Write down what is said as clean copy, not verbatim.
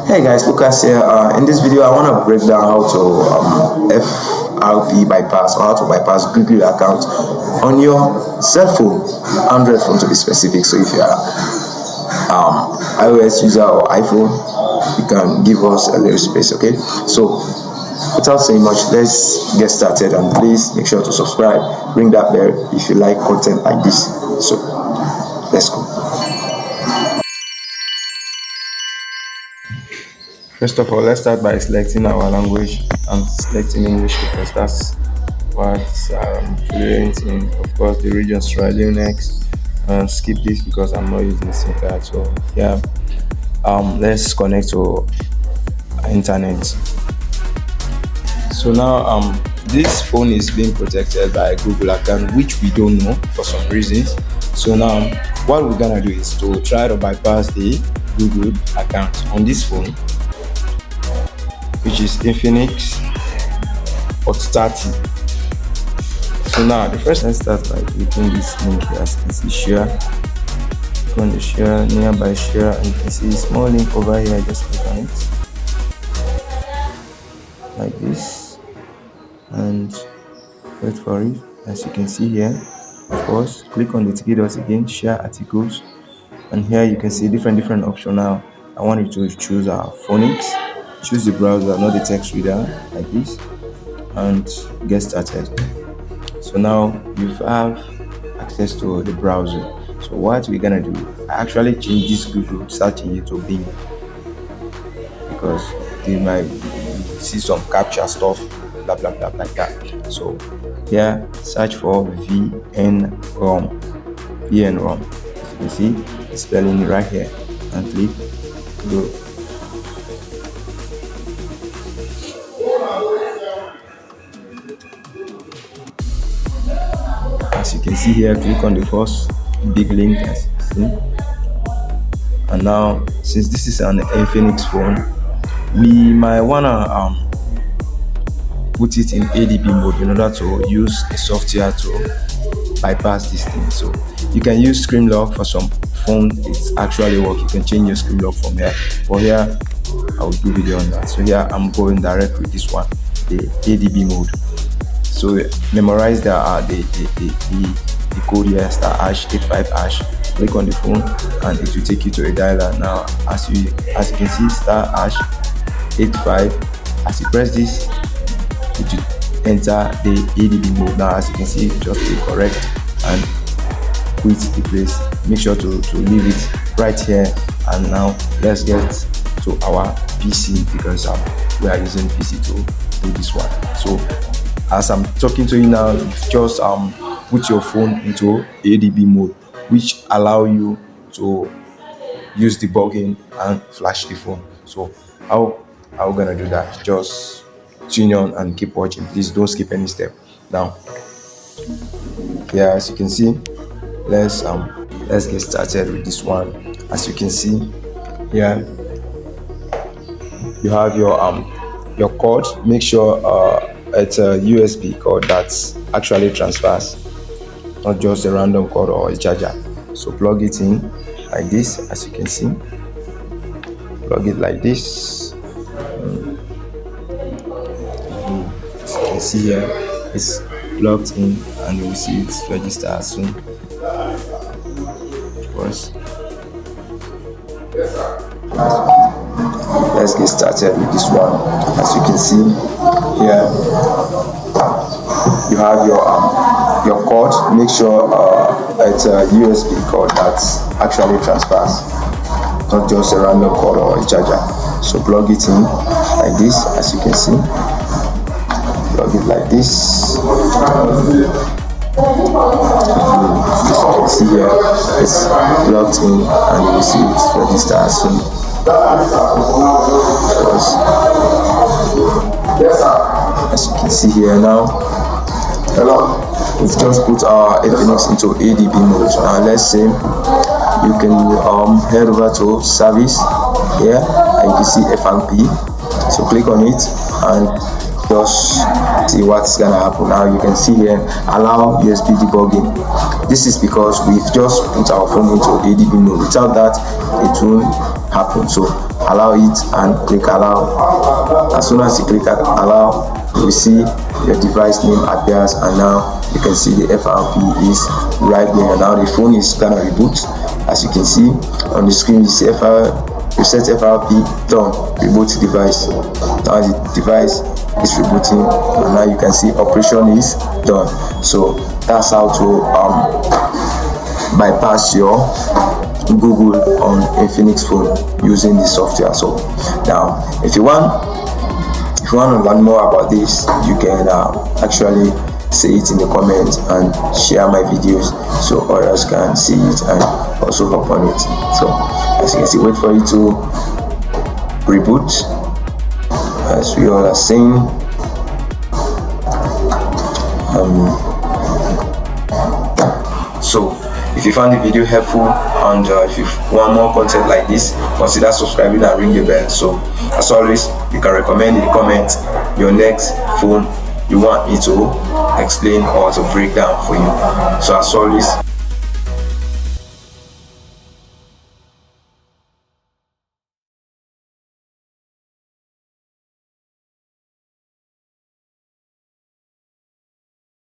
Hey guys, Lukas here. In this video, I want to break down how to FRP bypass, or how to bypass Google account on your cell phone, Android phone to be specific. So if you are iOS user or iPhone, you can give us a little space, okay? So without saying much, let's get started, and please make sure to subscribe, ring that bell if you like content like this. So let's go. First of all, let's start by selecting our language. I'm selecting English because that's what I'm fluent in. Of course, the region Sierra Leone next. Skip this because I'm not using SIM card. So yeah, let's connect to internet. So now this phone is being protected by a Google account, which we don't know for some reasons. So now what we're gonna do is to try to bypass the Google account on this phone, which is Infinix Hot. So now the first, let's start by clicking this link here. As you can see, share. Click on the share, nearby share, and you can see a small link over here. Just click on it like this and wait for it. As you can see here, of course, click on the three dots again, share articles, and here you can see different options. Now I want you to choose our phonics, choose the browser, not the text reader, like this, and get started. So now you have access to the browser. So what we're gonna do, I actually change this Google search engine to Bing because they might see some captcha stuff, blah blah blah like that. So here, search for VNROM. As you can see the spelling right here, and click go. As you can see here, click on the first big link, as you see. And now, since this is an Infinix phone, we might wanna put it in ADB mode in order to use a software to bypass this thing. So you can use screen lock for some phone. It's actually work. You can change your screen lock from here. For here, I will do video on that. So here I'm going direct with this one, the ADB mode. So memorize the code here, *#85#. Click on the phone and it will take you to a dialer. Now as you can see, *#85. As you press this, it will enter the ADB mode. Now as you can see, just click correct and quit the place. Make sure to leave it right here. And now let's get to our PC because we are using PC to do this one. So as I'm talking to you now, just put your phone into ADB mode, which allow you to use debugging and flash the phone. So how are we gonna do that? Just tune on and keep watching. Please don't skip any step. Now, yeah, as you can see, let's get started with this one. As you can see here, you have your cord. Make sure it's a USB cord that actually transfers, not just a random cord or a charger. So plug it in like this. As you can see, plug it like this. As you can see here, it's plugged in, and you will see it register soon. Of course. Let's get started with this one. As you can see here, you have your cord. Make sure it's a USB cord that actually transfers, not just a random cord or a charger. So plug it in like this. As you can see, plug it like this. As you can see here, it's plugged in, and you will see it register soon. As you can see here now, we've just put our Infinix into ADB mode. Now let's say you can head over to service here, and you can see FRP. So click on it and just see what's gonna happen. Now you can see here, allow USB debugging. This is because we've just put our phone into ADB mode. Without that, it won't happen. So allow it and click allow. As soon as you click allow, you will see your device name appears, and now you can see the FRP is right there. Now the phone is gonna reboot. As you can see on the screen, you see reset FRP done, reboot device. Now the device is rebooting, and now you can see operation is done. So that's how to bypass your Google on Infinix phone using the software. So now if you want to learn more about this, you can actually say it in the comments and share my videos so others can see it and also hop on it. So as you can see, wait for it to reboot, as we all are saying. So if you found the video helpful, and if you want more content like this, consider subscribing and ring the bell. So as always, you can recommend in the comments your next phone you want me to explain or to break down for you. So as always,